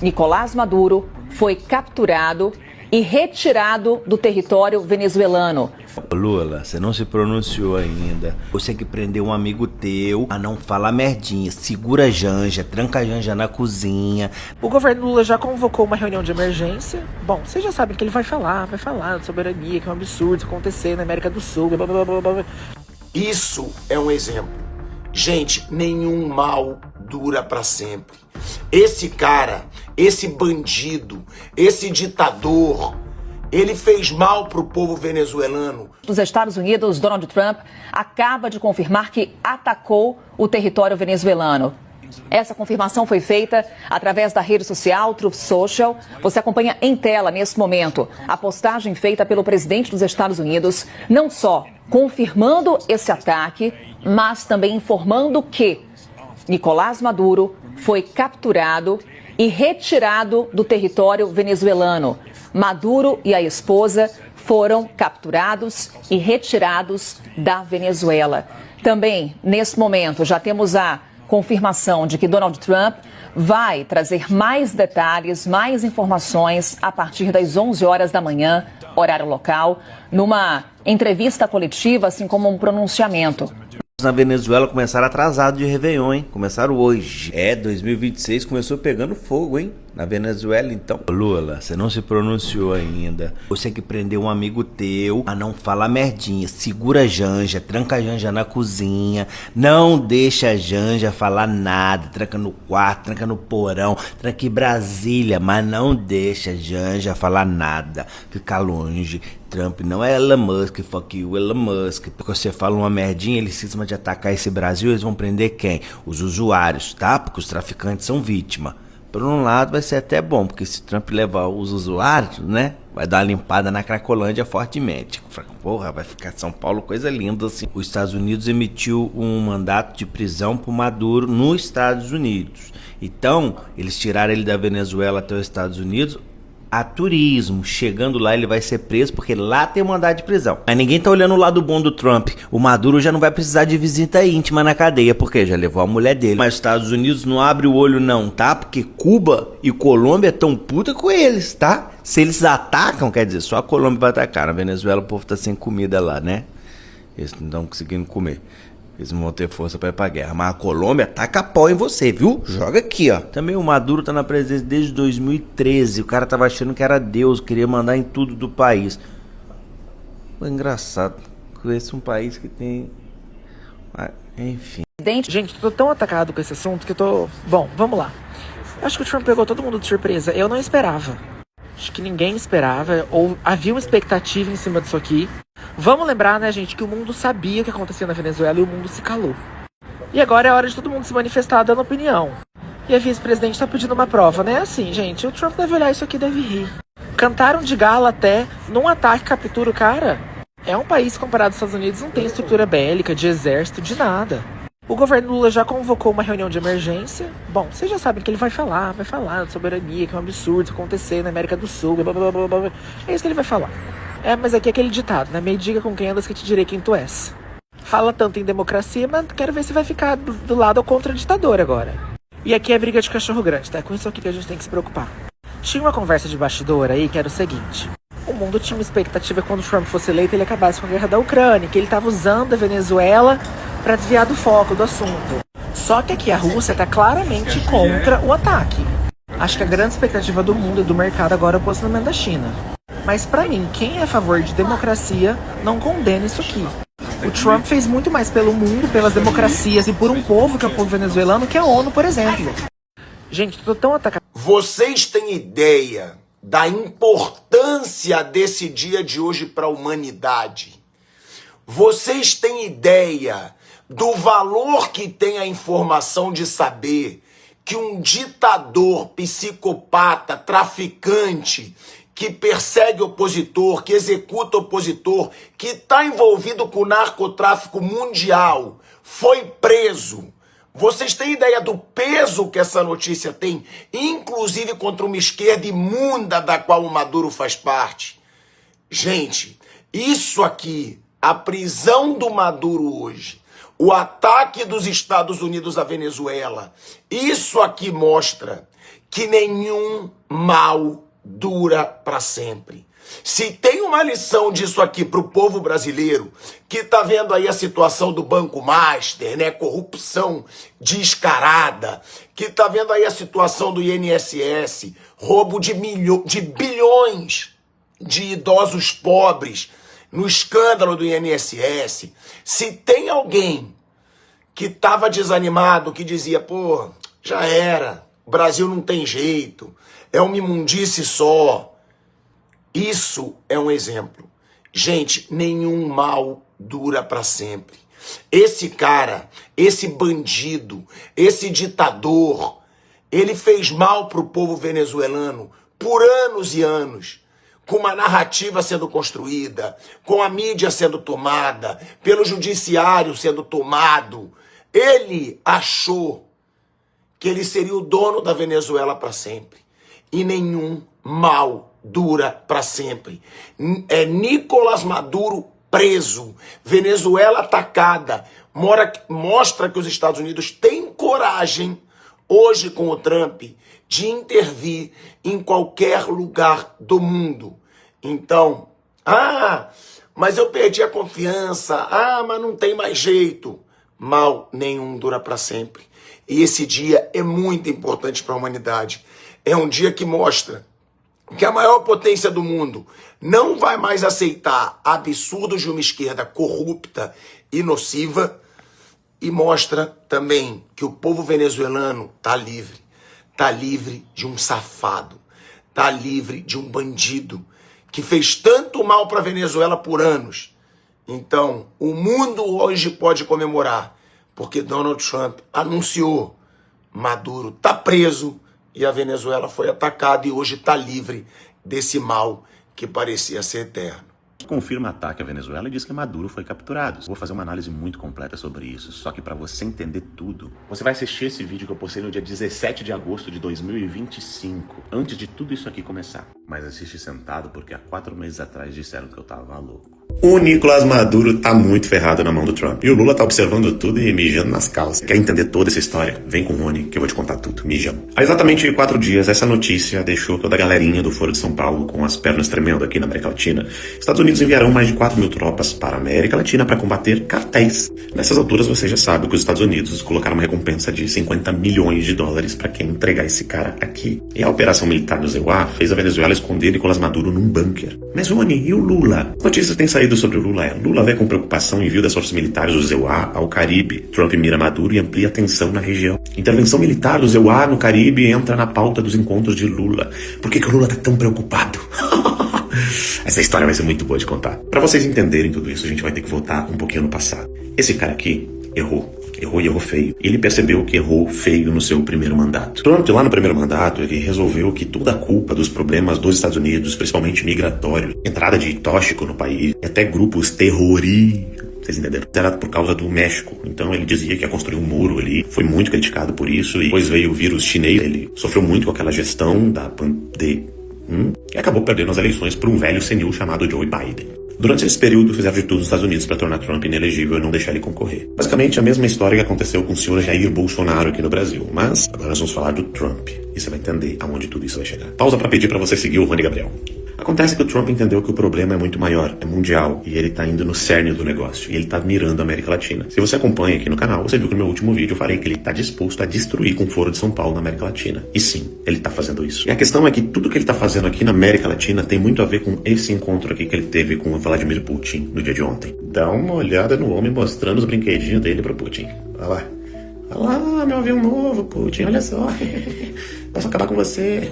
Nicolás Maduro foi capturado e retirado do território venezuelano. Lula, você não se pronunciou ainda. Você que prendeu um amigo teu a não falar merdinha. Segura a Janja, tranca a Janja na cozinha. O governo Lula já convocou uma reunião de emergência. Bom, vocês já sabem que ele vai falar de soberania, que é um absurdo acontecer na América do Sul, blá, blá, blá, blá. Isso é um exemplo. Gente, nenhum mal dura pra sempre. Esse cara, esse bandido, esse ditador, ele fez mal pro povo venezuelano. Dos Estados Unidos, Donald Trump acaba de confirmar que atacou o território venezuelano. Essa confirmação foi feita através da rede social Truth Social. Você acompanha em tela, nesse momento, a postagem feita pelo presidente dos Estados Unidos, não só confirmando esse ataque, mas também informando que Nicolás Maduro foi capturado e retirado do território venezuelano. Maduro e a esposa foram capturados e retirados da Venezuela. Também, nesse momento, já temos a confirmação de que Donald Trump vai trazer mais detalhes, mais informações a partir das 11 horas da manhã, horário local, numa entrevista coletiva, assim como um pronunciamento. Na Venezuela começaram atrasado de Réveillon, hein? Começaram hoje. 2026 começou pegando fogo, hein? Na Venezuela, então. Lula, você não se pronunciou ainda. Você que prendeu um amigo teu a não falar merdinha. Segura a Janja, tranca a Janja na cozinha. Não deixa a Janja falar nada. Tranca no quarto, tranca no porão, tranca em Brasília. Mas não deixa a Janja falar nada. Fica longe. Trump não é Elon Musk, fuck you, Elon Musk. Porque você fala uma merdinha, ele cisma de atacar esse Brasil, eles vão prender quem? Os usuários, tá? Porque os traficantes são vítima. Por um lado vai ser até bom, porque se Trump levar os usuários, né? Vai dar uma limpada na Cracolândia fortemente. Porra, vai ficar São Paulo coisa linda assim. Os Estados Unidos emitiu um mandato de prisão pro Maduro nos Estados Unidos. Então, eles tiraram ele da Venezuela até os Estados Unidos a turismo. Chegando lá ele vai ser preso porque lá tem mandado de prisão. Mas ninguém tá olhando o lado bom do Trump. O Maduro já não vai precisar de visita íntima na cadeia, porque já levou a mulher dele. Mas os Estados Unidos não abre o olho não, tá? Porque Cuba e Colômbia tão puta com eles, tá? Se eles atacam, quer dizer, só a Colômbia vai atacar. Na Venezuela o povo tá sem comida lá, né? Eles não estão conseguindo comer. Eles não vão ter força pra ir pra guerra. Mas a Colômbia taca pau em você, viu? Joga aqui, ó. Também o Maduro tá na presidência desde 2013. O cara tava achando que era Deus, queria mandar em tudo do país. Foi engraçado. Conheço um país que tem... enfim. Gente, tô tão atacado com esse assunto que eu tô... Bom, vamos lá. Acho que o Trump pegou todo mundo de surpresa. Eu não esperava. Acho que ninguém esperava. Ou havia uma expectativa em cima disso aqui. Vamos lembrar, né, gente, que o mundo sabia o que acontecia na Venezuela e o mundo se calou. E agora é hora de todo mundo se manifestar dando opinião. E a vice-presidente tá pedindo uma prova, né? Assim, gente, o Trump deve olhar isso aqui e deve rir. Cantaram de gala até, num ataque captura o cara. É um país comparado aos Estados Unidos, não tem estrutura bélica, de exército, de nada. O governo Lula já convocou uma reunião de emergência. Bom, vocês já sabem que ele vai falar de soberania, que é um absurdo acontecer na América do Sul, blá, blá, blá, blá. É isso que ele vai falar. Mas aqui é aquele ditado, né? Me diga com quem andas que te direi quem tu és. Fala tanto em democracia, mas quero ver se vai ficar do lado ou contra o ditador agora. E aqui é briga de cachorro grande, tá? É com isso aqui que a gente tem que se preocupar. Tinha uma conversa de bastidor aí que era o seguinte. O mundo tinha uma expectativa que quando o Trump fosse eleito ele acabasse com a guerra da Ucrânia, que ele tava usando a Venezuela pra desviar do foco do assunto. Só que aqui a Rússia tá claramente contra o ataque. Acho que a grande expectativa do mundo e do mercado agora é o posicionamento da China. Mas pra mim, quem é a favor de democracia não condena isso aqui. O Trump fez muito mais pelo mundo, pelas democracias e por um povo que é o povo venezuelano que a ONU, por exemplo. Gente, tô tão atacado. Vocês têm ideia da importância desse dia de hoje para a humanidade? Vocês têm ideia do valor que tem a informação de saber que um ditador, psicopata, traficante, que persegue opositor, que executa opositor, que está envolvido com o narcotráfico mundial, foi preso? Vocês têm ideia do peso que essa notícia tem, inclusive contra uma esquerda imunda da qual o Maduro faz parte? Gente, isso aqui, a prisão do Maduro hoje, o ataque dos Estados Unidos à Venezuela, isso aqui mostra que nenhum mal dura para sempre. Se tem uma lição disso aqui para o povo brasileiro, que está vendo aí a situação do Banco Master, né, corrupção descarada, que está vendo aí a situação do INSS, roubo de bilhões de idosos pobres no escândalo do INSS, se tem alguém que estava desanimado, que dizia, pô, já era, o Brasil não tem jeito, é uma imundice só, isso é um exemplo. Gente, nenhum mal dura para sempre. Esse cara, esse bandido, esse ditador, ele fez mal pro povo venezuelano por anos e anos, com uma narrativa sendo construída, com a mídia sendo tomada, pelo judiciário sendo tomado. Ele achou que ele seria o dono da Venezuela para sempre. E nenhum mal dura para sempre. É Nicolás Maduro preso, Venezuela atacada, mostra que os Estados Unidos têm coragem, hoje com o Trump, de intervir em qualquer lugar do mundo. Então, mas eu perdi a confiança, mas não tem mais jeito. Mal nenhum dura para sempre. E esse dia é muito importante para a humanidade. É um dia que mostra que a maior potência do mundo não vai mais aceitar absurdos de uma esquerda corrupta e nociva, e mostra também que o povo venezuelano está livre de um safado, está livre de um bandido que fez tanto mal para a Venezuela por anos. Então, o mundo hoje pode comemorar, porque Donald Trump anunciou, Maduro está preso, e a Venezuela foi atacada e hoje está livre desse mal que parecia ser eterno. Confirma ataque à Venezuela e diz que Maduro foi capturado. Vou fazer uma análise muito completa sobre isso, só que para você entender tudo, você vai assistir esse vídeo que eu postei no dia 17 de agosto de 2025, antes de tudo isso aqui começar. Mas assiste sentado porque há 4 meses atrás disseram que eu tava louco. O Nicolás Maduro tá muito ferrado na mão do Trump. E o Lula tá observando tudo e mijando nas calças. Quer entender toda essa história? Vem com o Rony que eu vou te contar tudo. Mijão. Há exatamente 4 dias, essa notícia deixou toda a galerinha do Foro de São Paulo com as pernas tremendo aqui na América Latina. Estados Unidos enviarão mais de 4.000 tropas para a América Latina para combater cartéis. Nessas alturas você já sabe que os Estados Unidos colocaram uma recompensa de 50 milhões de dólares para quem entregar esse cara aqui. E a operação militar do EUA fez a Venezuela esconder Nicolás Maduro num bunker. Mas Rony, e o Lula? Notícias têm saído sobre o Lula. Lula vê com preocupação o envio das forças militares do EUA ao Caribe. Trump mira Maduro e amplia a tensão na região. Intervenção militar do EUA no Caribe entra na pauta dos encontros de Lula. Por que o Lula tá tão preocupado? Essa história vai ser muito boa de contar. Para vocês entenderem tudo isso, a gente vai ter que voltar um pouquinho no passado. Esse cara aqui errou e errou feio. E ele percebeu que errou feio no seu primeiro mandato. Trump, lá no primeiro mandato, ele resolveu que toda a culpa dos problemas dos Estados Unidos, principalmente migratórios, entrada de tóxico no país, e até grupos terroristas, vocês entenderam? Era por causa do México. Então ele dizia que ia construir um muro ali. Foi muito criticado por isso. E depois veio o vírus chinês. Ele sofreu muito com aquela gestão da pandemia. E acabou perdendo as eleições por um velho senil chamado Joe Biden. Durante esse período, fizeram de tudo nos Estados Unidos para tornar Trump inelegível e não deixar ele concorrer. Basicamente, a mesma história que aconteceu com o senhor Jair Bolsonaro aqui no Brasil. Mas agora nós vamos falar do Trump. E você vai entender aonde tudo isso vai chegar. Pausa para pedir para você seguir o Rony Gabriel. Acontece que o Trump entendeu que o problema é muito maior, é mundial, e ele tá indo no cerne do negócio, e ele tá mirando a América Latina. Se você acompanha aqui no canal, você viu que no meu último vídeo eu falei que ele tá disposto a destruir com o Foro de São Paulo na América Latina. E sim, ele tá fazendo isso. E a questão é que tudo que ele tá fazendo aqui na América Latina tem muito a ver com esse encontro aqui que ele teve com o Vladimir Putin no dia de ontem. Dá uma olhada no homem mostrando os brinquedinhos dele pro Putin. Olha lá. Olha lá, meu avião novo, Putin, olha só. Posso acabar com você.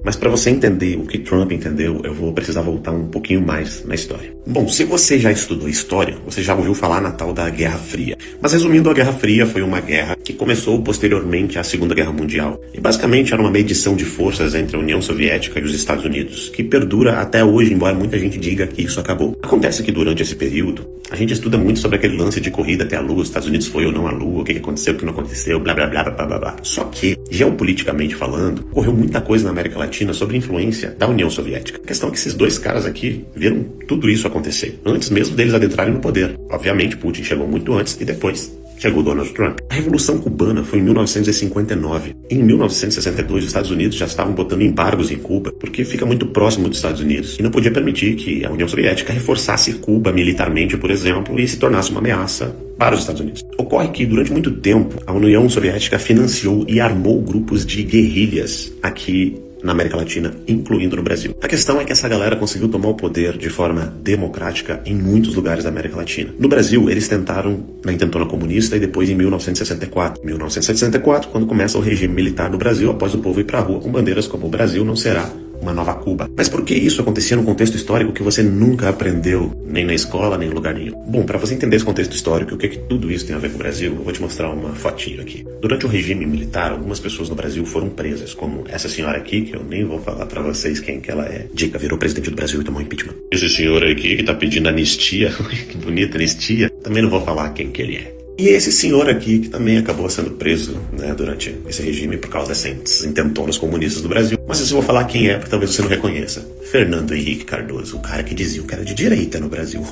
Mas para você entender o que Trump entendeu, eu vou precisar voltar um pouquinho mais na história. Bom, se você já estudou história, você já ouviu falar na tal da Guerra Fria. Mas resumindo, a Guerra Fria foi uma guerra que começou posteriormente à Segunda Guerra Mundial. E basicamente era uma medição de forças entre a União Soviética e os Estados Unidos, que perdura até hoje, embora muita gente diga que isso acabou. Acontece que durante esse período, a gente estuda muito sobre aquele lance de corrida até a Lua, os Estados Unidos foi ou não à Lua, o que aconteceu, o que não aconteceu, blá blá blá blá blá blá. Só que, geopoliticamente falando, ocorreu muita coisa na América Latina sobre a influência da União Soviética. A questão é que esses dois caras aqui viram tudo isso acontecer, antes mesmo deles adentrarem no poder. Obviamente, Putin chegou muito antes e depois chegou Donald Trump. A Revolução Cubana foi em 1959. Em 1962, os Estados Unidos já estavam botando embargos em Cuba, porque fica muito próximo dos Estados Unidos, e não podia permitir que a União Soviética reforçasse Cuba militarmente, por exemplo, e se tornasse uma ameaça para os Estados Unidos. Ocorre que, durante muito tempo, a União Soviética financiou e armou grupos de guerrilhas aqui na América Latina, incluindo no Brasil. A questão é que essa galera conseguiu tomar o poder de forma democrática em muitos lugares da América Latina. No Brasil, eles tentaram na intentona comunista e depois em 1964. 1964, quando começa o regime militar no Brasil, após o povo ir pra rua com bandeiras como "o Brasil não será uma nova Cuba". Mas por que isso acontecia num contexto histórico que você nunca aprendeu, nem na escola, nem em lugar nenhum? Bom, para você entender esse contexto histórico e o que tudo isso tem a ver com o Brasil, eu vou te mostrar uma fotinho aqui. Durante o regime militar, algumas pessoas no Brasil foram presas, como essa senhora aqui, que eu nem vou falar para vocês quem que ela é. Dica, virou presidente do Brasil e tomou impeachment. Esse senhor aqui que tá pedindo anistia, que bonita anistia, também não vou falar quem que ele é. E esse senhor aqui, que também acabou sendo preso, né, durante esse regime por causa dessas intentonas comunistas do Brasil. Mas eu vou falar quem é, porque talvez você não reconheça. Fernando Henrique Cardoso, o cara que dizia que era de direita no Brasil.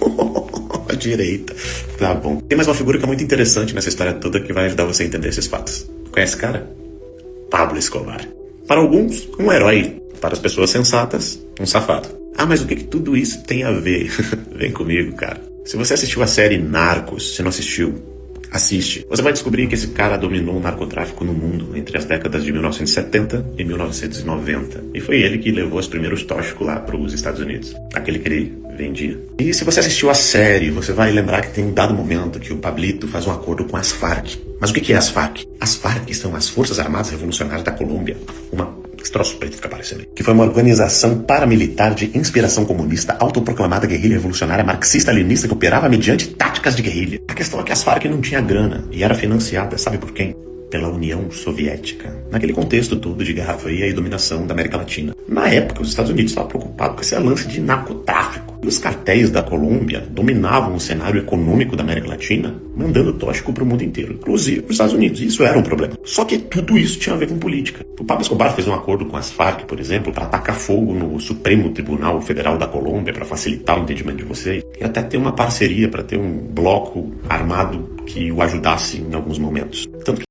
A direita. Tá bom. Tem mais uma figura que é muito interessante nessa história toda que vai ajudar você a entender esses fatos. Conhece esse cara? Pablo Escobar. Para alguns, um herói. Para as pessoas sensatas, um safado. Ah, mas o que tudo isso tem a ver? Vem comigo, cara. Se você assistiu a série Narcos, se não assistiu, assiste. Você vai descobrir que esse cara dominou o narcotráfico no mundo entre as décadas de 1970 e 1990. E foi ele que levou os primeiros tóxicos lá para os Estados Unidos. Aquele que ele vendia. E se você assistiu a série, você vai lembrar que tem um dado momento que o Pablito faz um acordo com as Farc. Mas o que é as Farc? As Farc são as Forças Armadas Revolucionárias da Colômbia. Esse troço preto fica aparecendo aí. Que foi uma organização paramilitar de inspiração comunista, autoproclamada guerrilha revolucionária marxista-leninista que operava mediante táticas de guerrilha. A questão é que as Farc não tinha grana e era financiada, sabe por quem? Pela União Soviética, naquele contexto todo de Guerra Fria e dominação da América Latina. Na época, os Estados Unidos estavam preocupados com esse lance de narcotráfico. E os cartéis da Colômbia dominavam o cenário econômico da América Latina, mandando tóxico para o mundo inteiro, inclusive para os Estados Unidos. Isso era um problema. Só que tudo isso tinha a ver com política. O Pablo Escobar fez um acordo com as Farc, por exemplo, para atacar fogo no Supremo Tribunal Federal da Colômbia, para facilitar o entendimento de vocês, e até ter uma parceria para ter um bloco armado que o ajudasse em alguns momentos. Tanto que